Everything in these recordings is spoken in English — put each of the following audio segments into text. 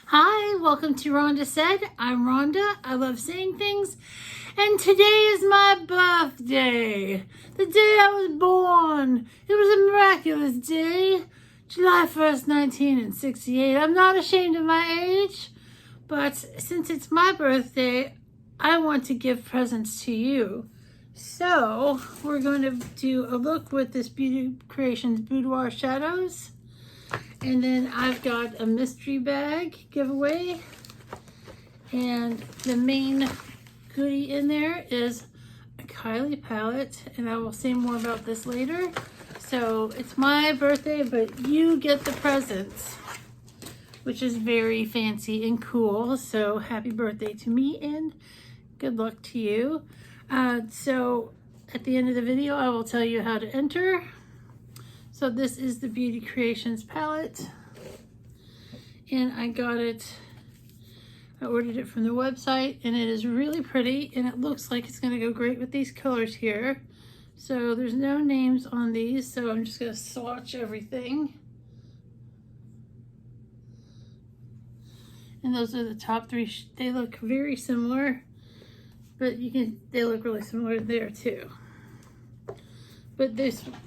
Hi, welcome to Rhonda Said. I'm Rhonda. I love saying things. And today is my birthday. The day I was born. It was a miraculous day. July 1st, 1968. I'm not ashamed of my age. But since it's my birthday, I want to give presents to you. So we're going to do a look with this Beauty Creations Boudoir Shadows. And then I've got a mystery bag giveaway. And the main goodie in there is a Kiley Palette. And I will say more about this later. So it's my birthday, but you get the presents, which is very fancy and cool. So happy birthday to me and good luck to you. So at the end of the video, I will tell you how to enter. So this is the Beauty Creations palette, and I ordered it from the website, and it is really pretty, and it looks like it's gonna go great with these colors here. So there's no names on these, so I'm just gonna swatch everything. And those are the top three. They look very similar, but they look really similar there too. But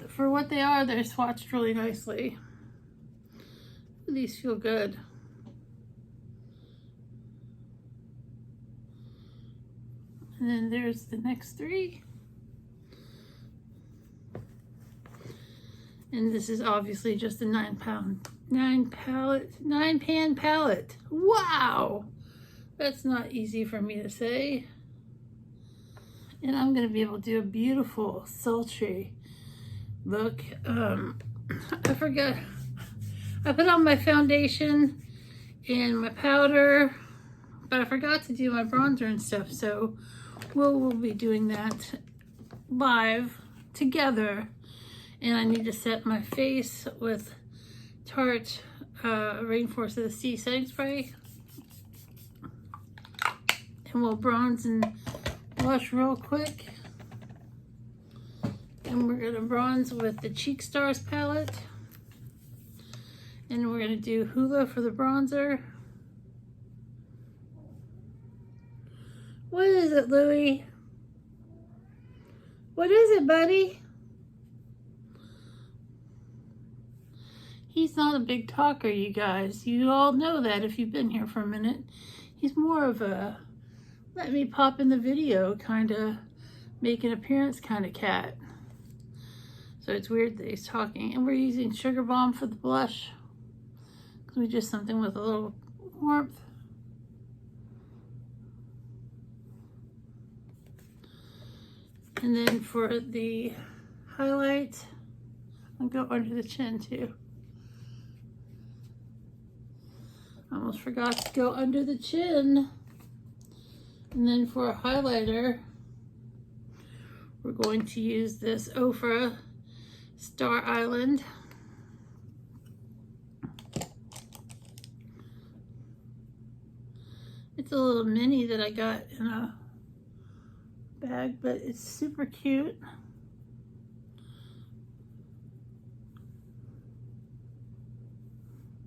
for what they are, they're swatched really nicely. These feel good. And then there's the next three. And this is obviously just a 9 pan palette. Wow! That's not easy for me to say. And I'm gonna be able to do a beautiful, sultry look. I forgot, I put on my foundation and my powder, but I forgot to do my bronzer and stuff, so we'll be doing that live together. And I need to set my face with Tarte Rainforest of the Sea setting spray. And we'll bronze and blush real quick. And we're gonna bronze with the Cheek Stars palette. And we're gonna do Hula for the bronzer. What is it, Louie? What is it, buddy? He's not a big talker, you guys. You all know that if you've been here for a minute. He's more of a let me pop in the video, kind of make an appearance kind of cat. So it's weird that he's talking. And we're using Sugar Bomb for the blush, because we just something with a little warmth. And then for the highlight, I'll go under the chin too. Almost forgot to go under the chin. And then for a highlighter, we're going to use this Ofra Star Island. It's a little mini that I got in a bag, but it's super cute.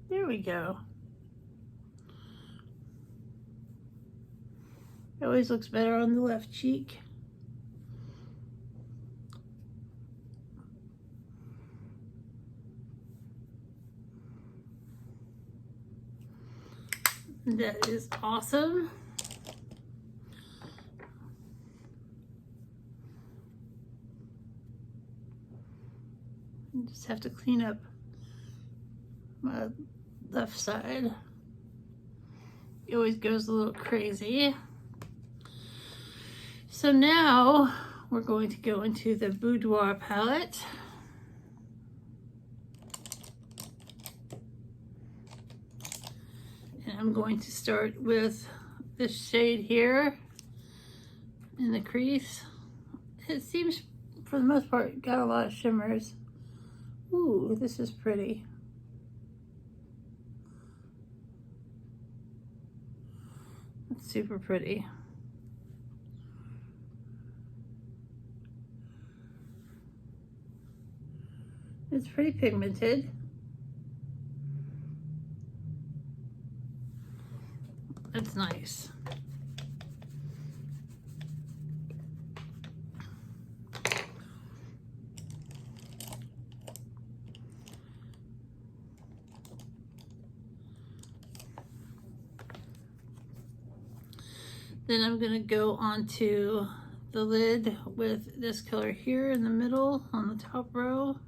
There we go. It always looks better on the left cheek. That is awesome. I just have to clean up my left side. It always goes a little crazy. So now we're going to go into the Boudoir palette. And I'm going to start with this shade here in the crease. It seems, for the most part, got a lot of shimmers. Ooh, this is pretty. That's super pretty. It's pretty pigmented. That's nice. Then I'm gonna go onto the lid with this color here in the middle on the top row.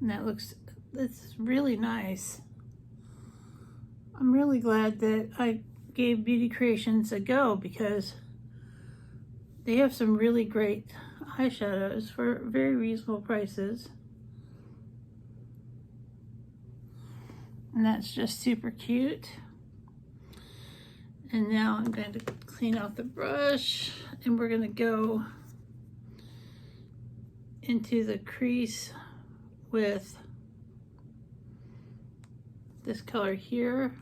And that's really nice. I'm really glad that I gave Beauty Creations a go because they have some really great eyeshadows for very reasonable prices. And that's just super cute. And now I'm going to clean off the brush and we're going to go into the crease with this color here.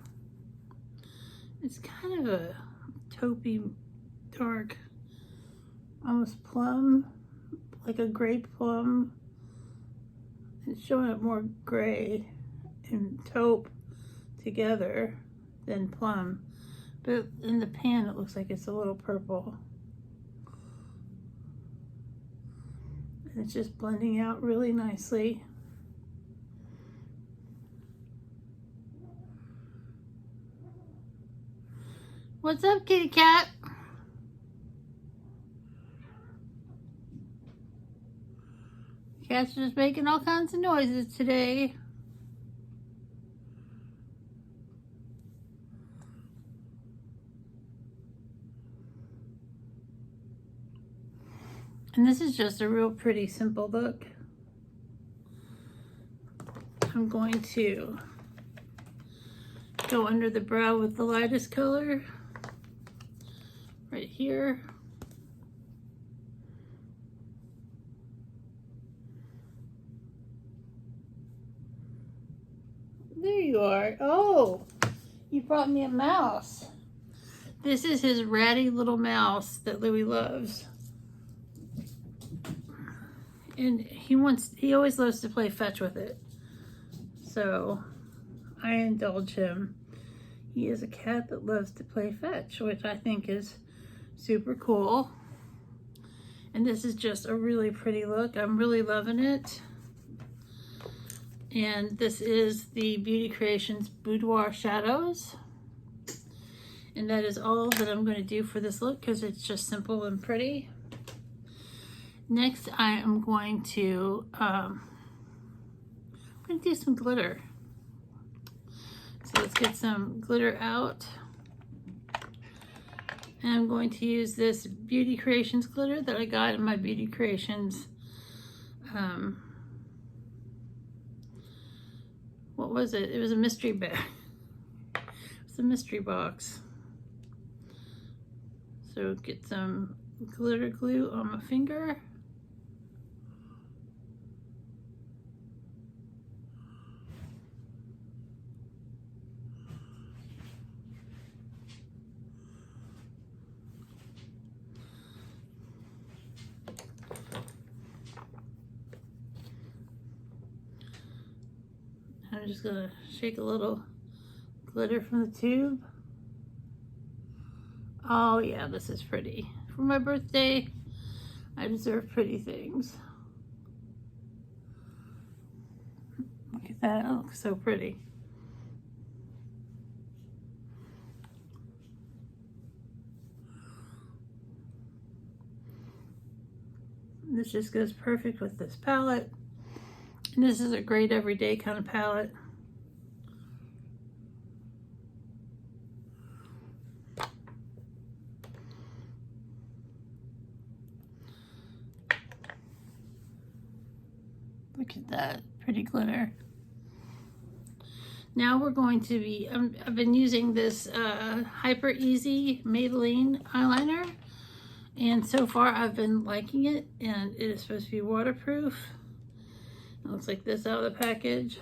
It's kind of a taupey dark, almost plum, like a grape plum. It's showing up more gray and taupe together than plum, but in the pan it looks like it's a little purple. And it's just blending out really nicely. What's up, kitty cat? Cat's just making all kinds of noises today. And this is just a real pretty simple look. I'm going to go under the brow with the lightest color right here. There you are. Oh, you brought me a mouse. This is his ratty little mouse that Louis loves. And he always loves to play fetch with it. So I indulge him. He is a cat that loves to play fetch, which I think is super cool. And this is just a really pretty look. I'm really loving it. And this is the Beauty Creations Boudoir Shadows. And that is all that I'm going to do for this look because it's just simple and pretty. Next, I am going to do some glitter. So let's get some glitter out. And I'm going to use this Beauty Creations glitter that I got in my Beauty Creations, what was it? It was a mystery bag. It's a mystery box. So get some glitter glue on my finger. I'm just gonna shake a little glitter from the tube. Oh yeah, this is pretty. For my birthday, I deserve pretty things. Look at that, it looks so pretty. This just goes perfect with this palette. And this is a great everyday kind of palette. Look at that pretty glitter. Now we're going to be, I've been using this Hyper Easy Maylene eyeliner. And so far I've been liking it, and it is supposed to be waterproof. It looks like this out of the package.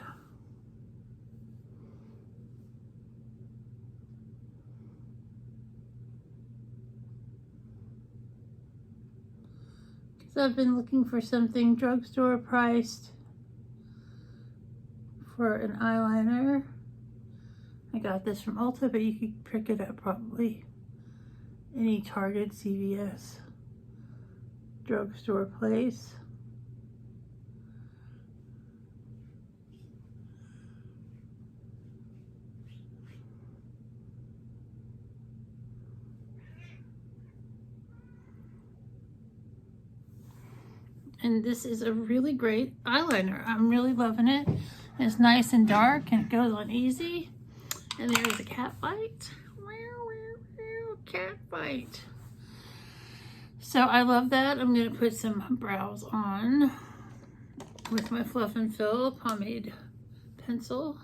Because I've been looking for something drugstore priced for an eyeliner. I got this from Ulta, but you could pick it up probably any Target, CVS, drugstore place. And this is a really great eyeliner. I'm really loving it. It's nice and dark and it goes on easy. And there's a cat fight. Cat fight. So I love that. I'm going to put some brows on with my Fluff and Fill pomade pencil.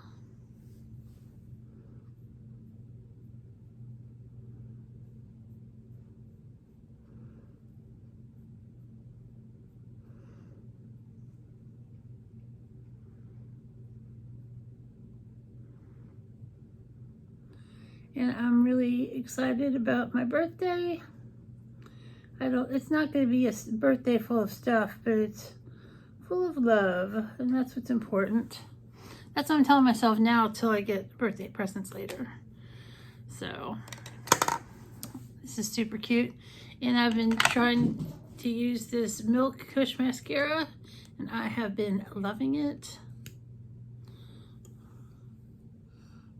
And I'm really excited about my birthday. It's not going to be a birthday full of stuff, but it's full of love, and that's what's important. That's what I'm telling myself now till I get birthday presents later. So, this is super cute. And I've been trying to use this Milk Kush mascara, and I have been loving it.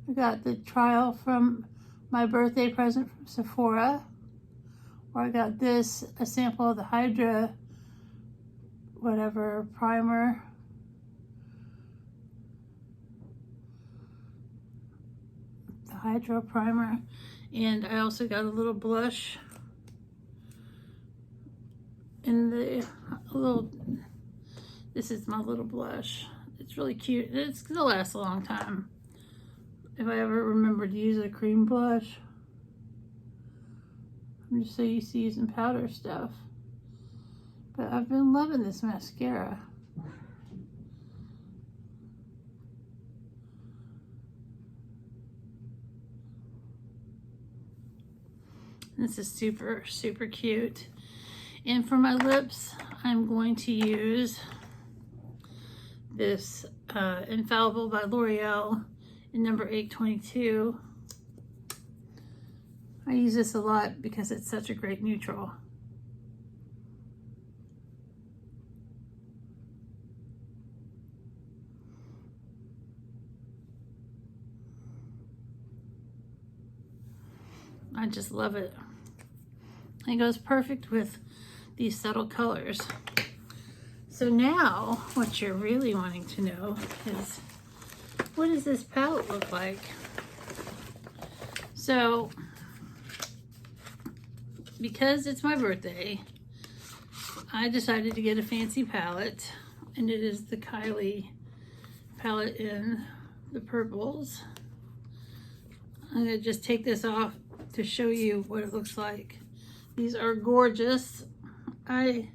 I got the trial from my birthday present from Sephora, where I got this, a sample of the Hydra, whatever, primer. The Hydra primer. And I also got a little blush in the this is my little blush. It's really cute. It's gonna last a long time if I ever remember to use a cream blush. I'm just so used to using powder stuff. But I've been loving this mascara. This is super, super cute. And for my lips, I'm going to use this Infallible by L'Oreal in number 822. I use this a lot because it's such a great neutral. I just love it. It goes perfect with these subtle colors. So now, what you're really wanting to know is, what does this palette look like? So, because it's my birthday, I decided to get a fancy palette, and it is the Kiley palette in the purples. I'm gonna just take this off to show you what it looks like. These are gorgeous. I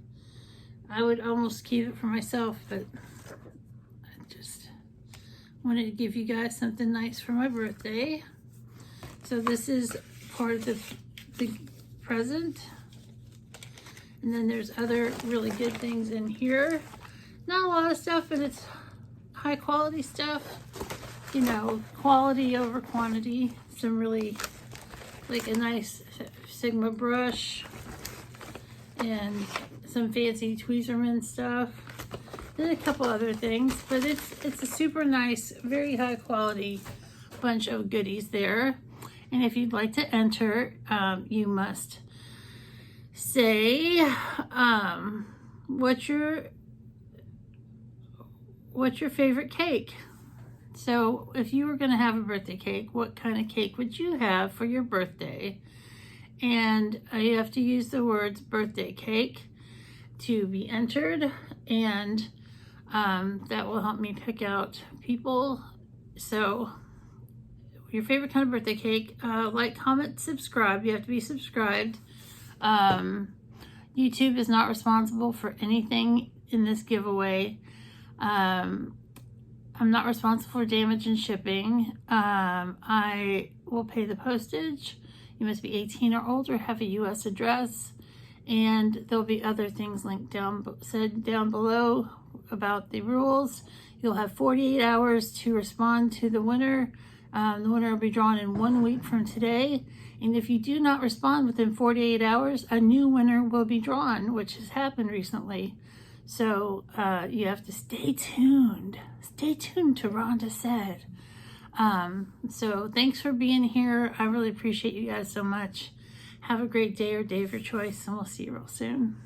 would almost keep it for myself, but I just wanted to give you guys something nice for my birthday. So this is part of the present. And then there's other really good things in here. Not a lot of stuff, but it's high quality stuff. You know, quality over quantity. Some really, like a nice Sigma brush and some fancy Tweezerman stuff. Then a couple other things, but it's a super nice, very high quality bunch of goodies there. And if you'd like to enter, you must say what's your favorite cake. So if you were going to have a birthday cake, what kind of cake would you have for your birthday? And you have to use the words birthday cake to be entered, and that will help me pick out people. So your favorite kind of birthday cake, like, comment, subscribe. You have to be subscribed. YouTube is not responsible for anything in this giveaway. I'm not responsible for damage and shipping. I will pay the postage. You must be 18 or older, have a U.S. address, and there'll be other things linked down below about the rules. You'll have 48 hours to respond to the winner. The winner will be drawn in 1 week from today. And if you do not respond within 48 hours, a new winner will be drawn, which has happened recently. So you have to stay tuned. Stay tuned to Rhonda Said. So thanks for being here. I really appreciate you guys so much. Have a great day or day of your choice, and we'll see you real soon.